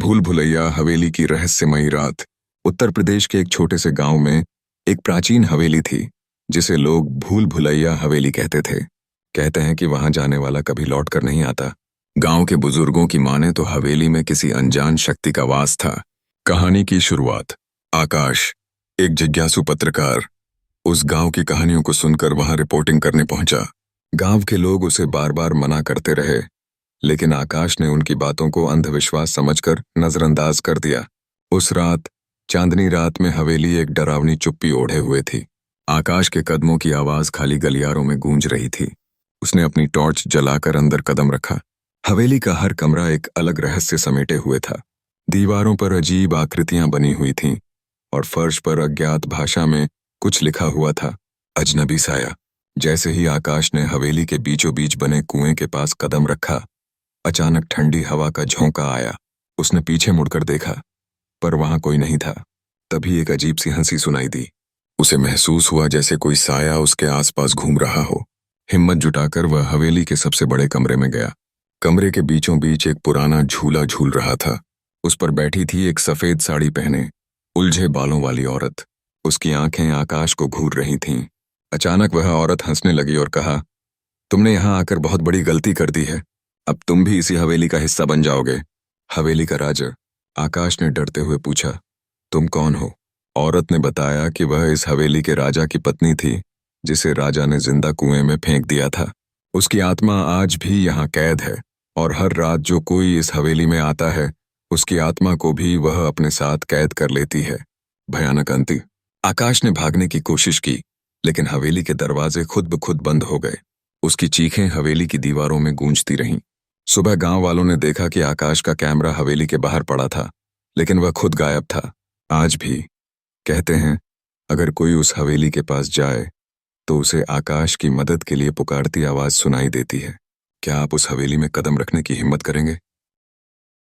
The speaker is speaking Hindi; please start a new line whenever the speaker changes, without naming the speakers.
भूल भुलैया हवेली की रहस्यमयी रात। उत्तर प्रदेश के एक छोटे से गांव में एक प्राचीन हवेली थी जिसे लोग भूल भुलैया हवेली कहते थे। कहते हैं कि वहां जाने वाला कभी लौट कर नहीं आता। गांव के बुजुर्गों की माने तो हवेली में किसी अनजान शक्ति का वास था। कहानी की शुरुआत। आकाश, एक जिज्ञासु पत्रकार, उस गांव की कहानियों को सुनकर वहां रिपोर्टिंग करने पहुंचा। गांव के लोग उसे बार बार मना करते रहे, लेकिन आकाश ने उनकी बातों को अंधविश्वास समझकर नजरअंदाज कर दिया। उस रात, चांदनी रात में हवेली एक डरावनी चुप्पी ओढ़े हुए थी। आकाश के कदमों की आवाज खाली गलियारों में गूंज रही थी। उसने अपनी टॉर्च जलाकर अंदर कदम रखा। हवेली का हर कमरा एक अलग रहस्य समेटे हुए था। दीवारों पर अजीब आकृतियां बनी हुई थीं और फर्श पर अज्ञात भाषा में कुछ लिखा हुआ था। अजनबी साया। जैसे ही आकाश ने हवेली के बीचों बीच बने कुएं के पास कदम रखा, अचानक ठंडी हवा का झोंका आया। उसने पीछे मुड़कर देखा, पर वहां कोई नहीं था। तभी एक अजीब सी हंसी सुनाई दी। उसे महसूस हुआ जैसे कोई साया उसके आसपास घूम रहा हो। हिम्मत जुटाकर वह हवेली के सबसे बड़े कमरे में गया। कमरे के बीचों बीच एक पुराना झूला झूल रहा था। उस पर बैठी थी एक सफेद साड़ी पहने, उलझे बालों वाली औरत। उसकी आंखें आकाश को घूर रही थीं। अचानक वह औरत हंसने लगी और कहा, तुमने यहां आकर बहुत बड़ी गलती कर दी है। अब तुम भी इसी हवेली का हिस्सा बन जाओगे। हवेली का राजा। आकाश ने डरते हुए पूछा, तुम कौन हो? औरत ने बताया कि वह इस हवेली के राजा की पत्नी थी, जिसे राजा ने जिंदा कुएं में फेंक दिया था। उसकी आत्मा आज भी यहाँ कैद है और हर रात जो कोई इस हवेली में आता है, उसकी आत्मा को भी वह अपने साथ कैद कर लेती है। भयानक अंत। आकाश ने भागने की कोशिश की, लेकिन हवेली के दरवाजे खुद ब खुद बंद हो गए। उसकी चीखें हवेली की दीवारों में गूंजती रहीं। सुबह गांव वालों ने देखा कि आकाश का कैमरा हवेली के बाहर पड़ा था, लेकिन वह खुद गायब था। आज भी कहते हैं, अगर कोई उस हवेली के पास जाए तो उसे आकाश की मदद के लिए पुकारती आवाज सुनाई देती है। क्या आप उस हवेली में कदम रखने की हिम्मत करेंगे?